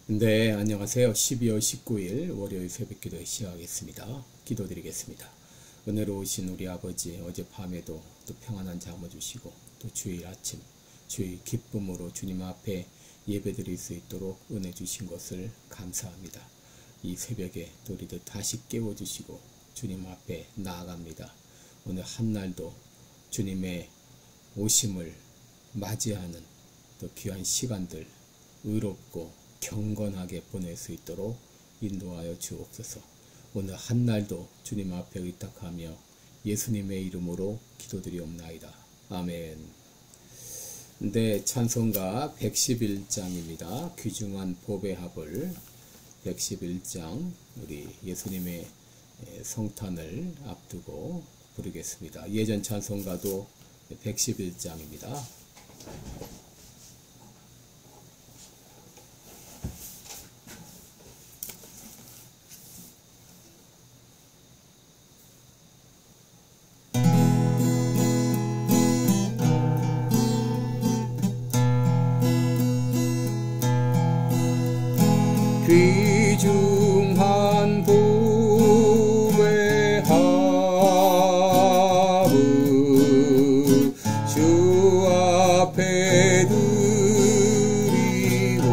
네, 안녕하세요. 12월 19일 월요일 새벽기도 시작하겠습니다. 기도드리겠습니다. 은혜로우신 우리 아버지, 어젯밤에도 또 평안한 잠을 주시고 또 주일 아침, 주일 기쁨으로 주님 앞에 예배드릴 수 있도록 은혜 주신 것을 감사합니다. 이 새벽에 또 우리들 다시 깨워주시고 주님 앞에 나아갑니다. 오늘 한날도 주님의 오심을 맞이하는 또 귀한 시간들 의롭고 경건하게 보낼 수 있도록 인도하여 주옵소서. 오늘 한날도 주님 앞에 의탁하며 예수님의 이름으로 기도드리옵나이다. 아멘. 네, 찬송가 111장입니다. 귀중한 법의 합을 111장 우리 예수님의 성탄을 앞두고 부르겠습니다. 예전 찬송가도 111장입니다. 귀중한 법의 합을 주 앞에 드리고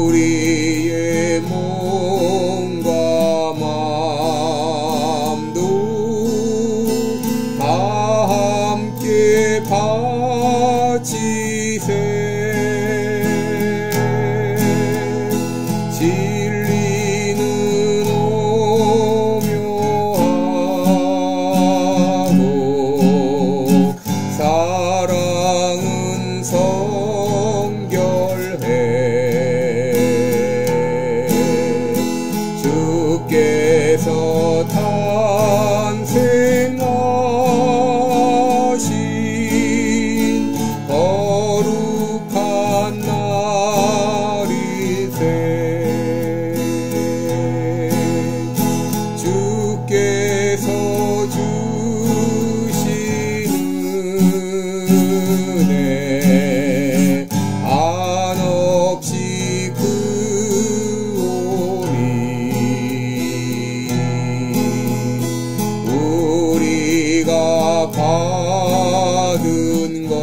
우리의 몸과 마음도 다 함께 바치세. 진리는 오묘하고 사랑은 성결해. 주께서 탄생하신 거룩한 날일세. 주께서 주시는 은혜 한없이 크오니 우리가 받은 것을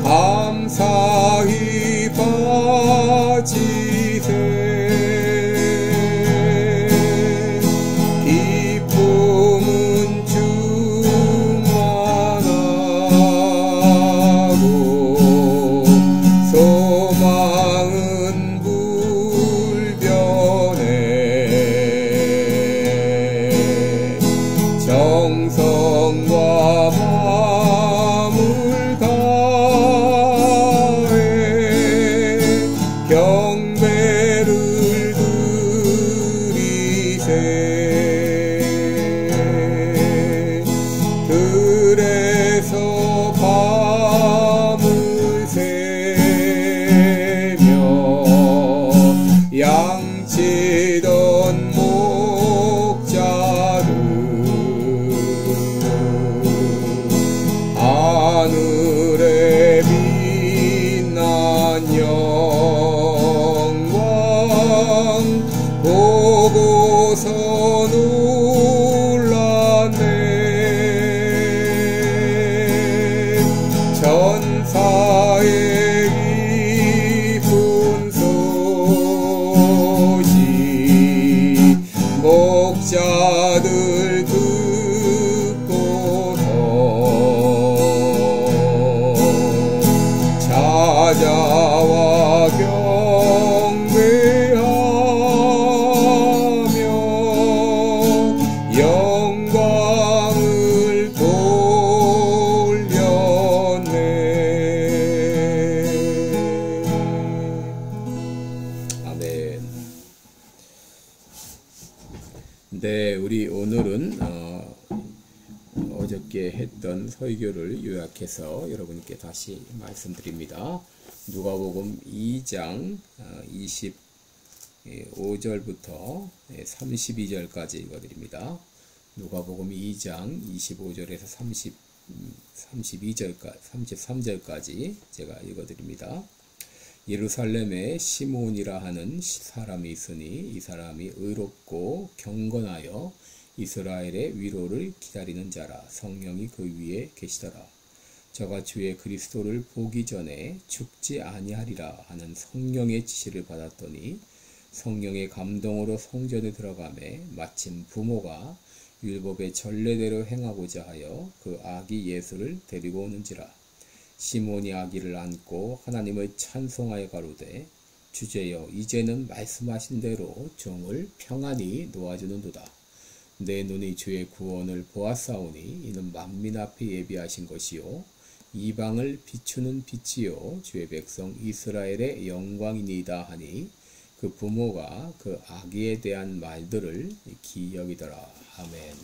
감사히 바치세. 기쁨은 충만하고 소망은 불변해. 정성과 마음을 다해 경배를 드리세. 들에서 밤을 새며 양치던 목자들 하늘에 빛난 영광 보고서 놀랐네. 전사의 기쁜 소식 목자들 듣고서 찾아와 경배하며 영광을 돌렸네. 아멘. 네, 우리 오늘은 어저께 했던 설교를 요약해서 여러분께 다시 말씀드립니다. 누가복음 2장 25절부터 32절까지 읽어드립니다. 누가복음 2장 25절에서 32절까지 33절까지 제가 읽어드립니다. 예루살렘에 시몬이라 하는 사람이 있으니 이 사람이 의롭고 경건하여 이스라엘의 위로를 기다리는 자라. 성령이 그 위에 계시더라. 저가 주의 그리스도를 보기 전에 죽지 아니하리라 하는 성령의 지시를 받았더니 성령의 감동으로 성전에 들어가매 마침 부모가 율법의 전례대로 행하고자 하여 그 아기 예수를 데리고 오는지라. 시몬이 아기를 안고 하나님을 찬송하여 가로되 주제여 이제는 말씀하신 대로 종을 평안히 놓아주는도다. 내 눈이 주의 구원을 보았사오니 이는 만민 앞에 예비하신 것이요 이방을 비추는 빛이요 주의 백성 이스라엘의 영광이니이다 하니 그 부모가 그 아기에 대한 말들을 기여기더라. 아멘.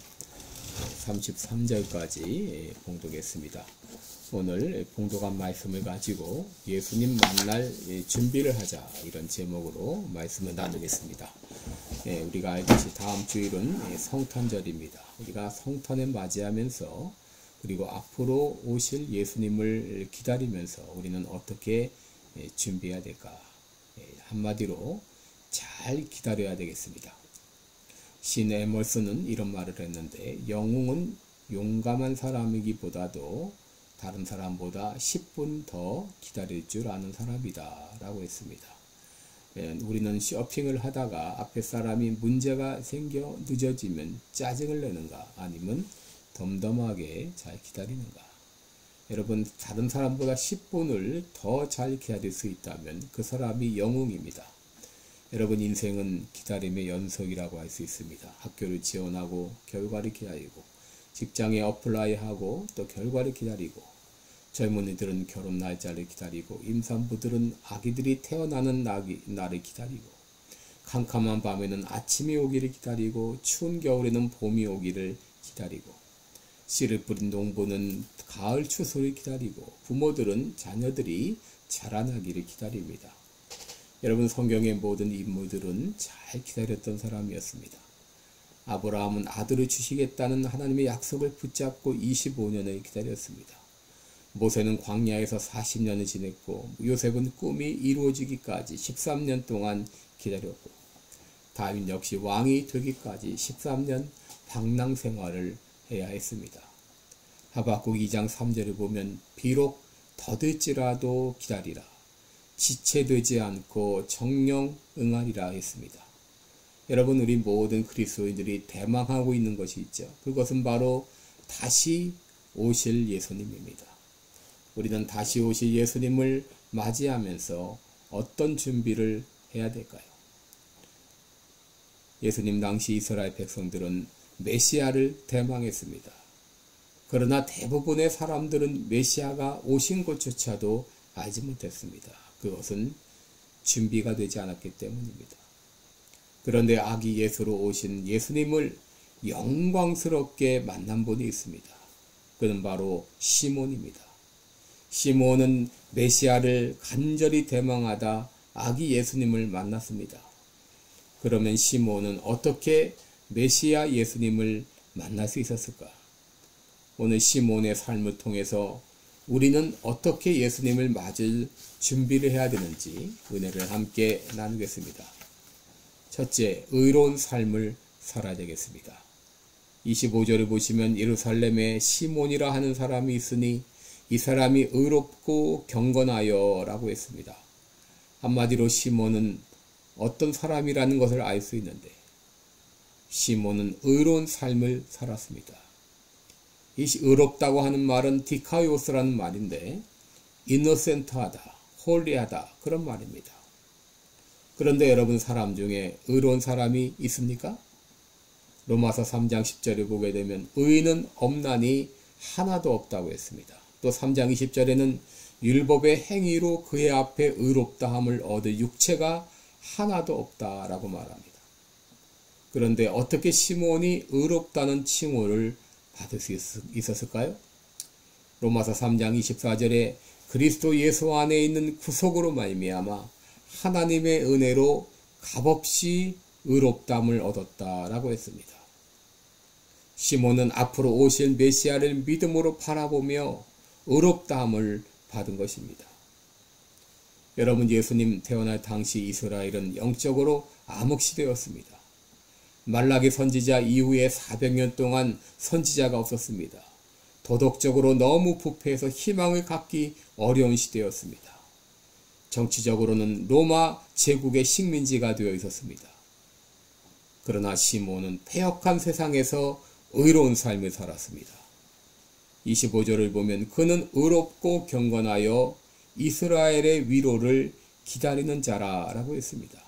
33절까지 봉독했습니다. 오늘 봉독한 말씀을 가지고 예수님 만날 준비를 하자, 이런 제목으로 말씀을 나누겠습니다. 우리가 알듯이 다음 주일은 성탄절입니다. 우리가 성탄을 맞이하면서 그리고 앞으로 오실 예수님을 기다리면서 우리는 어떻게 준비해야 될까? 한마디로 잘 기다려야 되겠습니다. 신 에머슨은 이런 말을 했는데, 영웅은 용감한 사람이기보다도 다른 사람보다 10분 더 기다릴 줄 아는 사람이다 라고 했습니다. 우리는 쇼핑을 하다가 앞에 사람이 문제가 생겨 늦어지면 짜증을 내는가, 아니면 덤덤하게 잘 기다리는가? 여러분, 다른 사람보다 10분을 더 잘 기다릴 수 있다면 그 사람이 영웅입니다. 여러분, 인생은 기다림의 연속이라고 할 수 있습니다. 학교를 지원하고 결과를 기다리고, 직장에 어플라이하고 또 결과를 기다리고, 젊은이들은 결혼 날짜를 기다리고, 임산부들은 아기들이 태어나는 날을 기다리고, 캄캄한 밤에는 아침이 오기를 기다리고, 추운 겨울에는 봄이 오기를 기다리고, 씨를 뿌린 농부는 가을 추수를 기다리고, 부모들은 자녀들이 자라나기를 기다립니다. 여러분, 성경의 모든 인물들은 잘 기다렸던 사람이었습니다. 아브라함은 아들을 주시겠다는 하나님의 약속을 붙잡고 25년을 기다렸습니다. 모세는 광야에서 40년을 지냈고, 요셉은 꿈이 이루어지기까지 13년 동안 기다렸고, 다윗 역시 왕이 되기까지 13년 방랑 생활을 해야 했습니다. 하박국 2장 3절을 보면 비록 더딜지라도 기다리라, 지체되지 않고 정령 응하리라 했습니다. 여러분, 우리 모든 그리스도인들이 대망하고 있는 것이 있죠. 그것은 바로 다시 오실 예수님입니다. 우리는 다시 오실 예수님을 맞이하면서 어떤 준비를 해야 될까요? 예수님 당시 이스라엘 백성들은 메시아를 대망했습니다. 그러나 대부분의 사람들은 메시아가 오신 것조차도 알지 못했습니다. 그것은 준비가 되지 않았기 때문입니다. 그런데 아기 예수로 오신 예수님을 영광스럽게 만난 분이 있습니다. 그는 바로 시몬입니다. 시몬은 메시아를 간절히 대망하다 아기 예수님을 만났습니다. 그러면 시몬은 어떻게 메시아 예수님을 만날 수 있었을까? 오늘 시몬의 삶을 통해서 우리는 어떻게 예수님을 맞을 준비를 해야 되는지 은혜를 함께 나누겠습니다. 첫째, 의로운 삶을 살아야 되겠습니다. 25절을 보시면 예루살렘에 시몬이라 하는 사람이 있으니 이 사람이 의롭고 경건하여 라고 했습니다. 한마디로 시몬은 어떤 사람이라는 것을 알 수 있는데, 시몬은 의로운 삶을 살았습니다. 이 의롭다고 하는 말은 디카이오스라는 말인데, 이노센트하다, 홀리하다, 그런 말입니다. 그런데 여러분, 사람 중에 의로운 사람이 있습니까? 로마서 3장 10절에 보게 되면 의인은 없나니 하나도 없다고 했습니다. 또 3장 20절에는 율법의 행위로 그의 앞에 의롭다함을 얻을 육체가 하나도 없다라고 말합니다. 그런데 어떻게 시몬이 의롭다는 칭호를 받을 수 있었을까요? 로마서 3장 24절에 그리스도 예수 안에 있는 구속으로 말미암아 하나님의 은혜로 값없이 의롭다함을 얻었다라고 했습니다. 시몬은 앞으로 오실 메시아를 믿음으로 바라보며 의롭다함을 받은 것입니다. 여러분, 예수님 태어날 당시 이스라엘은 영적으로 암흑시대였습니다. 말라기 선지자 이후에 400년 동안 선지자가 없었습니다. 도덕적으로 너무 부패해서 희망을 갖기 어려운 시대였습니다. 정치적으로는 로마 제국의 식민지가 되어 있었습니다. 그러나 시몬은 패역한 세상에서 의로운 삶을 살았습니다. 25절을 보면 그는 의롭고 경건하여 이스라엘의 위로를 기다리는 자라라고 했습니다.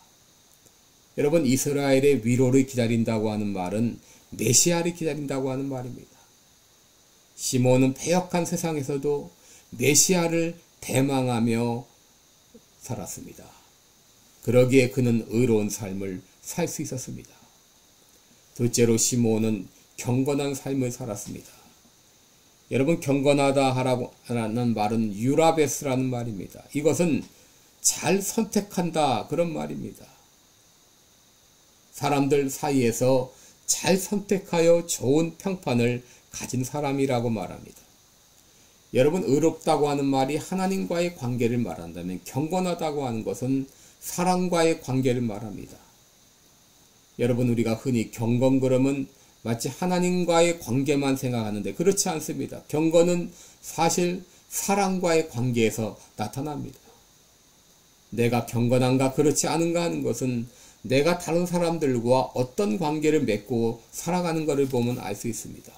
여러분, 이스라엘의 위로를 기다린다고 하는 말은 메시아를 기다린다고 하는 말입니다. 시몬은 패역한 세상에서도 메시아를 대망하며 살았습니다. 그러기에 그는 의로운 삶을 살 수 있었습니다. 둘째로 시몬은 경건한 삶을 살았습니다. 여러분, 경건하다 하라는 말은 유라베스라는 말입니다. 이것은 잘 선택한다 그런 말입니다. 사람들 사이에서 잘 선택하여 좋은 평판을 가진 사람이라고 말합니다. 여러분, 의롭다고 하는 말이 하나님과의 관계를 말한다면 경건하다고 하는 것은 사람과의 관계를 말합니다. 여러분, 우리가 흔히 경건 그러면 마치 하나님과의 관계만 생각하는데 그렇지 않습니다. 경건은 사실 사람과의 관계에서 나타납니다. 내가 경건한가 그렇지 않은가 하는 것은 내가 다른 사람들과 어떤 관계를 맺고 살아가는 것을 보면 알 수 있습니다.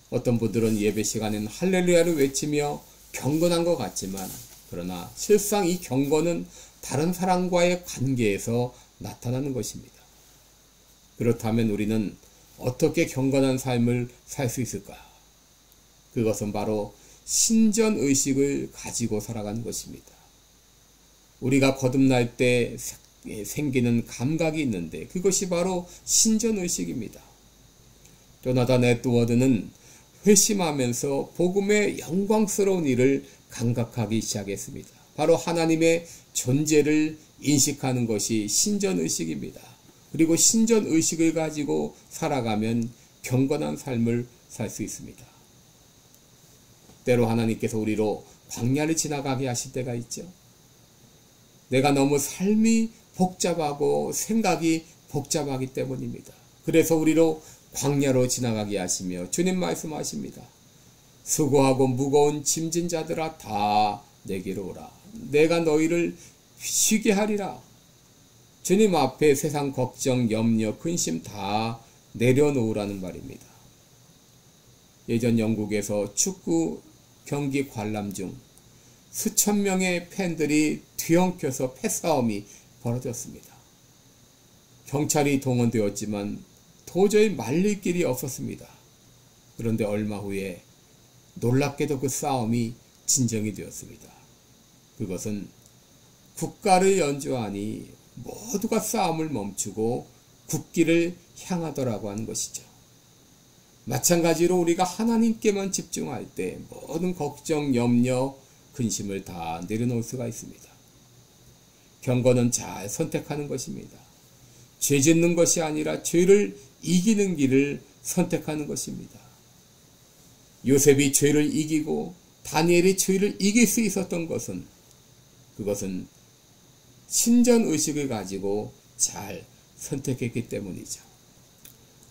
어떤 분들은 예배 시간에는 할렐루야를 외치며 경건한 것 같지만 그러나 실상 이 경건은 다른 사람과의 관계에서 나타나는 것입니다. 그렇다면 우리는 어떻게 경건한 삶을 살 수 있을까? 그것은 바로 신전의식을 가지고 살아가는 것입니다. 우리가 거듭날 때 생기는 감각이 있는데 그것이 바로 신전의식입니다. 조나단 에드워드는 회심하면서 복음의 영광스러운 일을 감각하기 시작했습니다. 바로 하나님의 존재를 인식하는 것이 신전의식입니다. 그리고 신전의식을 가지고 살아가면 경건한 삶을 살 수 있습니다. 때로 하나님께서 우리로 광야를 지나가게 하실 때가 있죠. 내가 너무 삶이 복잡하고 생각이 복잡하기 때문입니다. 그래서 우리로 광야로 지나가게 하시며 주님 말씀하십니다. 수고하고 무거운 짐진 자들아 다 내게로 오라. 내가 너희를 쉬게 하리라. 주님 앞에 세상 걱정, 염려, 근심 다 내려놓으라는 말입니다. 예전 영국에서 축구 경기 관람 중 수천 명의 팬들이 뒤엉켜서 패싸움이 벌어졌습니다. 경찰이 동원되었지만 도저히 말릴 길이 없었습니다. 그런데 얼마 후에 놀랍게도 그 싸움이 진정이 되었습니다. 그것은 국가를 연주하니 모두가 싸움을 멈추고 국기를 향하더라고 하는 것이죠. 마찬가지로 우리가 하나님께만 집중할 때 모든 걱정, 염려, 근심을 다 내려놓을 수가 있습니다. 경건은 잘 선택하는 것입니다. 죄 짓는 것이 아니라 죄를 이기는 길을 선택하는 것입니다. 요셉이 죄를 이기고 다니엘이 죄를 이길 수 있었던 것은 그것은 신전의식을 가지고 잘 선택했기 때문이죠.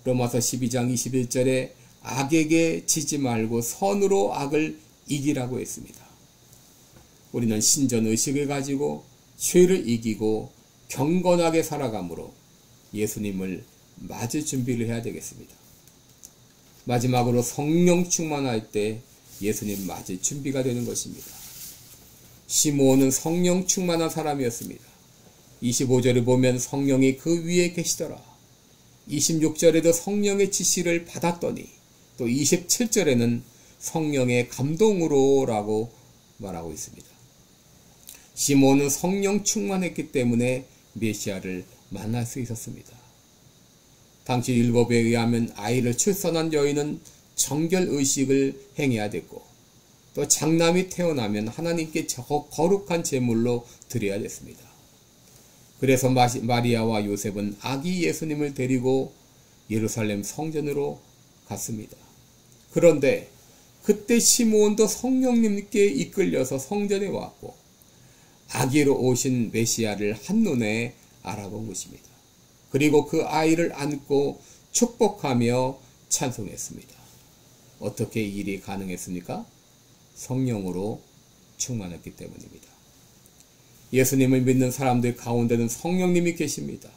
로마서 12장 21절에 악에게 지지 말고 선으로 악을 이기라고 했습니다. 우리는 신전의식을 가지고 죄를 이기고 경건하게 살아감으로 예수님을 맞을 준비를 해야 되겠습니다. 마지막으로 성령 충만할 때 예수님 맞을 준비가 되는 것입니다. 시므온은 성령 충만한 사람이었습니다. 25절을 보면 성령이 그 위에 계시더라. 26절에도 성령의 지시를 받았더니 또 27절에는 성령의 감동으로 라고 말하고 있습니다. 시므온은 성령 충만했기 때문에 메시아를 만날 수 있었습니다. 당시 율법에 의하면 아이를 출산한 여인은 정결의식을 행해야 됐고 또 장남이 태어나면 하나님께 거룩한 제물로 드려야 됐습니다. 그래서 마리아와 요셉은 아기 예수님을 데리고 예루살렘 성전으로 갔습니다. 그런데 그때 시므온도 성령님께 이끌려서 성전에 왔고 아기로 오신 메시아를 한눈에 알아본 것입니다. 그리고 그 아이를 안고 축복하며 찬송했습니다. 어떻게 이 일이 가능했습니까? 성령으로 충만했기 때문입니다. 예수님을 믿는 사람들 가운데는 성령님이 계십니다.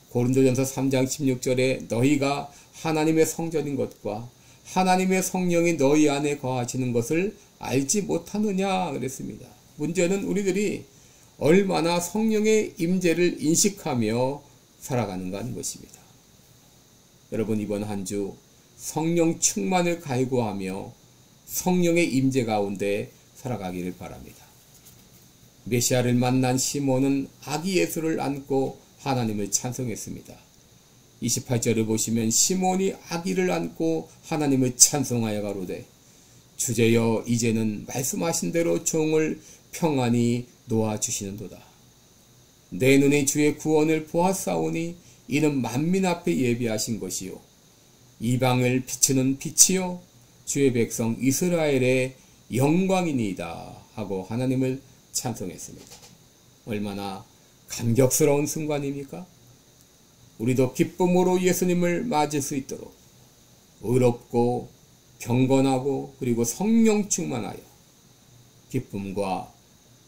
고린도전서 3장 16절에 너희가 하나님의 성전인 것과 하나님의 성령이 너희 안에 거하시는 것을 알지 못하느냐 그랬습니다. 문제는 우리들이 얼마나 성령의 임재를 인식하며 살아가는가 하는 것입니다. 여러분, 이번 한 주 성령 충만을 갈구하며 성령의 임재 가운데 살아가기를 바랍니다. 메시아를 만난 시몬은 아기 예수를 안고 하나님을 찬송했습니다. 28절을 보시면 시몬이 아기를 안고 하나님을 찬송하여 가로되 주제여 이제는 말씀하신 대로 종을 평안히 놓아주시는도다. 내 눈이 주의 구원을 보았사오니 이는 만민 앞에 예비하신 것이요 이방을 비추는 빛이요 주의 백성 이스라엘의 영광이니이다 하고 하나님을 찬송했습니다. 얼마나 감격스러운 순간입니까? 우리도 기쁨으로 예수님을 맞을 수 있도록 의롭고 경건하고 그리고 성령 충만하여 기쁨과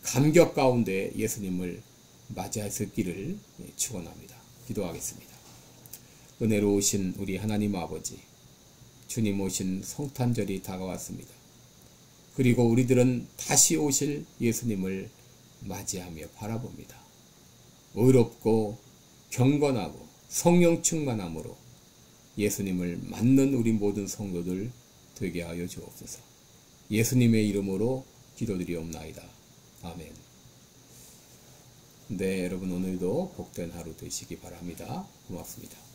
감격 가운데 예수님을 맞이할 수 있기를 축원합니다. 기도하겠습니다. 은혜로우신 우리 하나님 아버지, 주님 오신 성탄절이 다가왔습니다. 그리고 우리들은 다시 오실 예수님을 맞이하며 바라봅니다. 의롭고 경건하고 성령 충만함으로 예수님을 맞는 우리 모든 성도들 되게 하여 주옵소서. 예수님의 이름으로 기도드리옵나이다. 아멘. 네, 여러분 오늘도 복된 하루 되시기 바랍니다. 고맙습니다.